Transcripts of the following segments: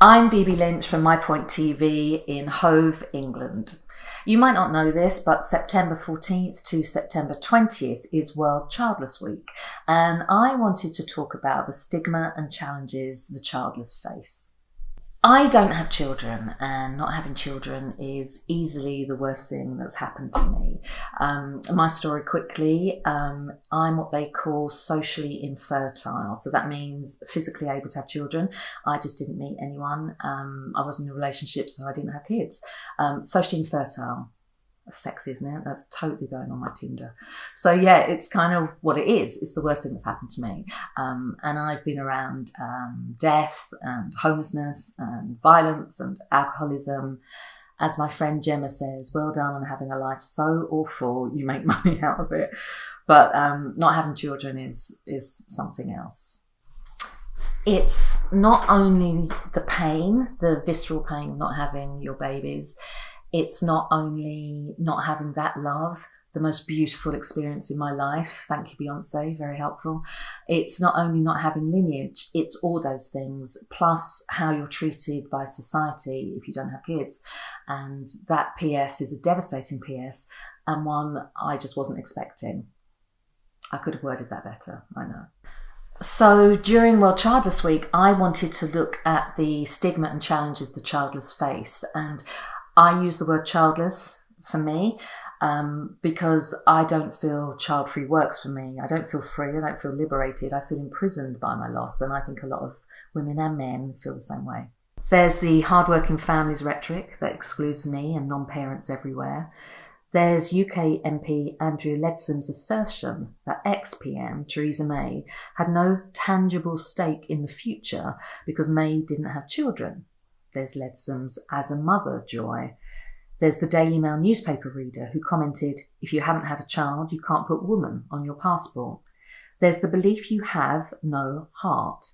I'm BB Lynch from My Point TV in Hove, England. You might not know this, but September 14th to September 20th is World Childless Week, and I wanted to talk about the stigma and challenges the childless face. I don't have children, and not having children is easily the worst thing that's happened to me. My story quickly, I'm what they call socially infertile. So that means physically able to have children. I just didn't meet anyone. I wasn't in a relationship, so I didn't have kids. Socially infertile. That's sexy, isn't it? That's totally going on my Tinder. So yeah, it's kind of what it is. It's the worst thing that's happened to me. And I've been around death and homelessness and violence and alcoholism. As my friend Gemma says, well done on having a life so awful you make money out of it. But not having children is something else. It's not only the pain, the visceral pain of not having your babies. It's not only not having that love, the most beautiful experience in my life. Thank you, Beyonce, very helpful. It's not only not having lineage, it's all those things, plus how you're treated by society if you don't have kids. And that PS is a devastating PS, and one I just wasn't expecting. I could have worded that better, I know. So during World Childless Week, I wanted to look at the stigma and challenges the childless face. And I use the word childless for me because I don't feel child-free works for me. I don't feel free, I don't feel liberated, I feel imprisoned by my loss, and I think a lot of women and men feel the same way. There's the hard-working families rhetoric that excludes me and non-parents everywhere. There's UK MP Andrea Leadsome's assertion that ex-PM Theresa May had no tangible stake in the future because May didn't have children. There's Leadsome's as a mother joy. There's the Daily Mail newspaper reader who commented, if you haven't had a child, you can't put woman on your passport. There's the belief you have no heart.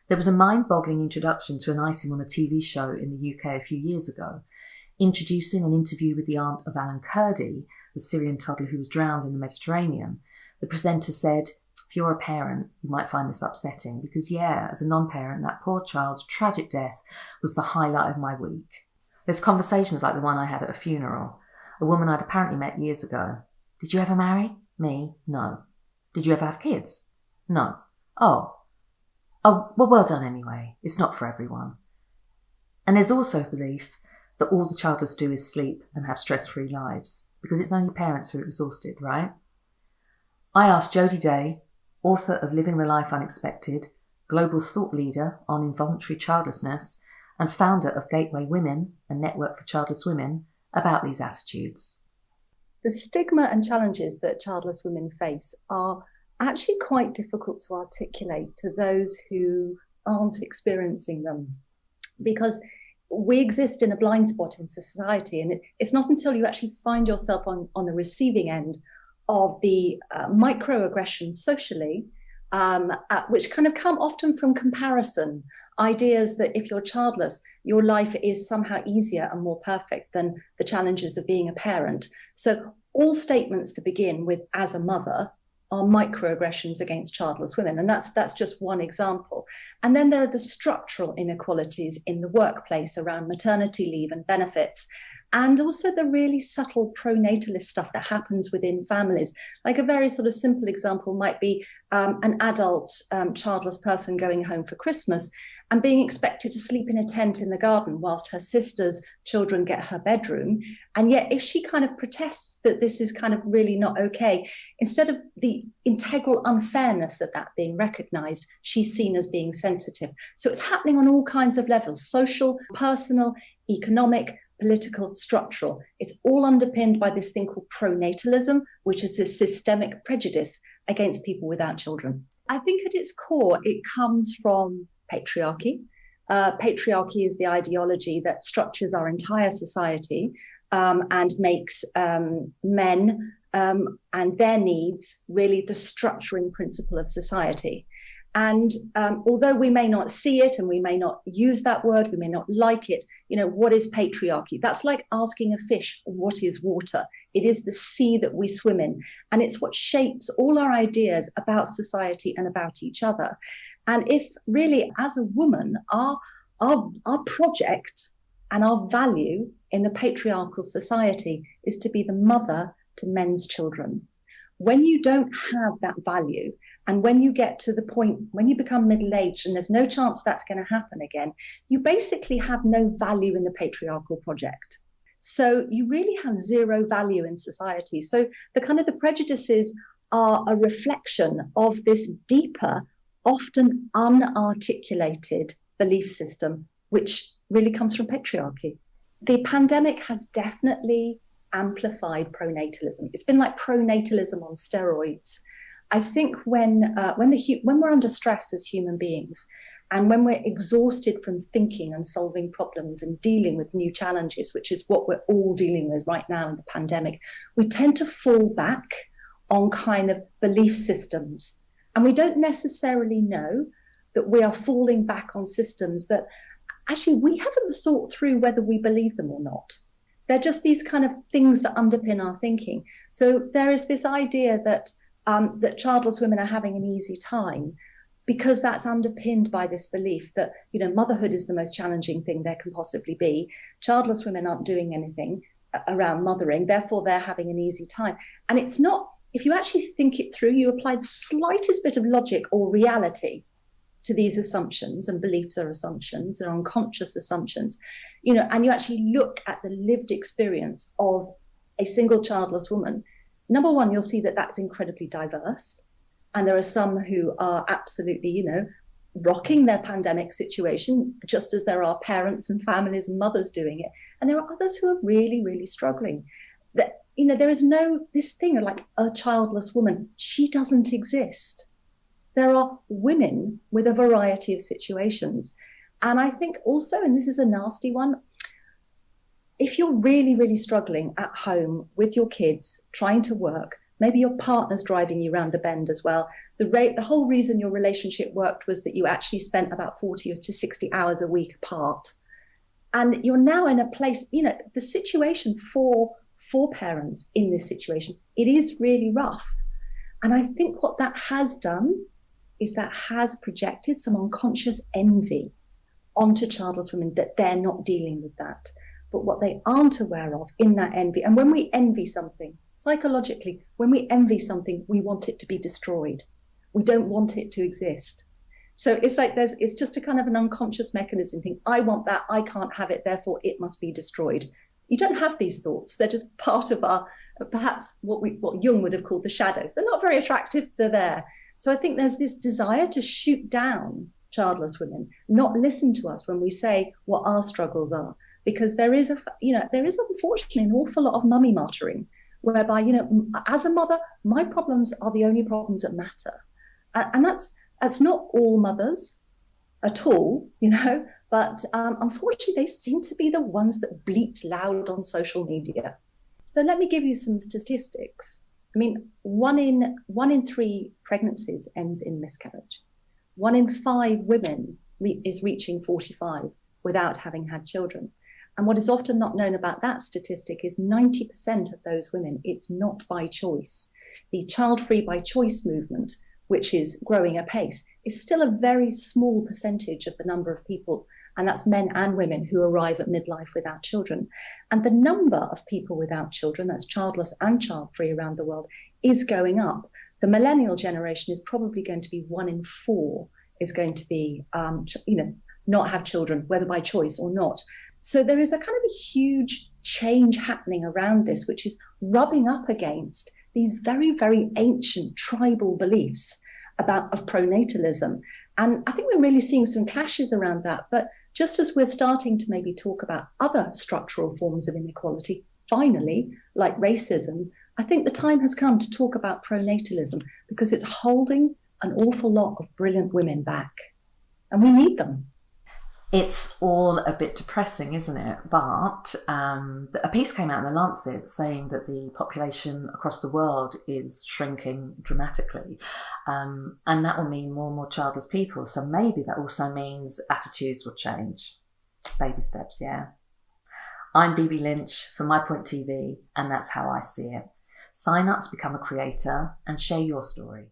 There was a mind-boggling introduction to an item on a TV show in the UK a few years ago, introducing an interview with the aunt of Alan Kurdi, the Syrian toddler who was drowned in the Mediterranean. The presenter said, if you're a parent, you might find this upsetting because, yeah, as a non-parent, that poor child's tragic death was the highlight of my week. There's conversations like the one I had at a funeral. A woman I'd apparently met years ago. Did you ever marry? Me? No. Did you ever have kids? No. Oh, well done anyway. It's not for everyone. And there's also belief that all the childless do is sleep and have stress-free lives because it's only parents who are exhausted, right? I asked Jody Day, author of Living the Life Unexpected, global thought leader on involuntary childlessness, and founder of Gateway Women, a network for childless women, about these attitudes. The stigma and challenges that childless women face are actually quite difficult to articulate to those who aren't experiencing them, because we exist in a blind spot in society, and it's not until you actually find yourself on the receiving end of the microaggressions socially, which kind of come often from comparison, ideas that if you're childless, your life is somehow easier and more perfect than the challenges of being a parent. So all statements that begin with "as a mother" are microaggressions against childless women, and that's just one example. And then there are the structural inequalities in the workplace around maternity leave and benefits, and also the really subtle pronatalist stuff that happens within families. Like a very sort of simple example might be an adult childless person going home for Christmas and being expected to sleep in a tent in the garden whilst her sister's children get her bedroom. And yet if she kind of protests that this is kind of really not okay, instead of the integral unfairness of that being recognised, she's seen as being sensitive. So it's happening on all kinds of levels: social, personal, economic, political, structural. It's all underpinned by this thing called pronatalism, which is a systemic prejudice against people without children. I think at its core, it comes from patriarchy. Patriarchy is the ideology that structures our entire society and makes men and their needs really the structuring principle of society. And although we may not see it and we may not use that word, we may not like it, what is patriarchy? That's like asking a fish, what is water? It is the sea that we swim in. And it's what shapes all our ideas about society and about each other. And if really, as a woman, our our project and our value in the patriarchal society is to be the mother to men's children. When you don't have that value, and when you get to the point when you become middle-aged and there's no chance that's going to happen again, you basically have no value in the patriarchal project. So you really have zero value in society. So the prejudices are a reflection of this deeper, often unarticulated belief system, which really comes from patriarchy. The pandemic has definitely amplified pronatalism. It's been like pronatalism on steroids. I think when we're under stress as human beings, and when we're exhausted from thinking and solving problems and dealing with new challenges, which is what we're all dealing with right now in the pandemic, we tend to fall back on kind of belief systems. And we don't necessarily know that we are falling back on systems that actually we haven't thought through whether we believe them or not. They're just these kind of things that underpin our thinking. So there is this idea that childless women are having an easy time because that's underpinned by this belief that, motherhood is the most challenging thing there can possibly be. Childless women aren't doing anything around mothering, therefore they're having an easy time. And it's not, if you actually think it through, you apply the slightest bit of logic or reality to these assumptions, and beliefs are assumptions, they're unconscious assumptions, and you actually look at the lived experience of a single childless woman. Number one, you'll see that that's incredibly diverse. And there are some who are absolutely, rocking their pandemic situation, just as there are parents and families and mothers doing it. And there are others who are really, really struggling. That, there is this thing like a childless woman. She doesn't exist. There are women with a variety of situations. And I think also, and this is a nasty one, if you're really, really struggling at home with your kids, trying to work, maybe your partner's driving you around the bend as well. The whole reason your relationship worked was that you actually spent about 40 to 60 hours a week apart. And you're now in a place, the situation for parents in this situation, it is really rough. And I think what that has done is that has projected some unconscious envy onto childless women, that they're not dealing with that. But what they aren't aware of in that envy, and when we envy something, psychologically, when we envy something, we want it to be destroyed. We don't want it to exist. So it's like it's just a kind of an unconscious mechanism. Think, I want that, I can't have it, therefore it must be destroyed. You don't have these thoughts. They're just part of our, perhaps what Jung would have called the shadow. They're not very attractive, they're there. So I think there's this desire to shoot down childless women, not listen to us when we say what our struggles are. Because there is unfortunately an awful lot of mummy martyring, whereby, as a mother, my problems are the only problems that matter. And that's not all mothers at all, but unfortunately they seem to be the ones that bleat loud on social media. So let me give you some statistics. I mean, one in 3 pregnancies ends in miscarriage. 1 in 5 women is reaching 45 without having had children. And what is often not known about that statistic is 90% of those women, it's not by choice. The child-free by choice movement, which is growing apace, is still a very small percentage of the number of people, and that's men and women, who arrive at midlife without children. And the number of people without children, that's childless and child-free around the world, is going up. The millennial generation is probably going to be 1 in 4 is going to be, not have children, whether by choice or not. So there is a kind of a huge change happening around this, which is rubbing up against these very, very ancient tribal beliefs of pronatalism. And I think we're really seeing some clashes around that. But just as we're starting to maybe talk about other structural forms of inequality, finally, like racism, I think the time has come to talk about pronatalism, because it's holding an awful lot of brilliant women back. And we need them. It's all a bit depressing, isn't it? But a piece came out in The Lancet saying that the population across the world is shrinking dramatically. And that will mean more and more childless people. So maybe that also means attitudes will change. Baby steps, yeah. I'm BB Lynch for My Point TV, and that's how I see it. Sign up to become a creator and share your story.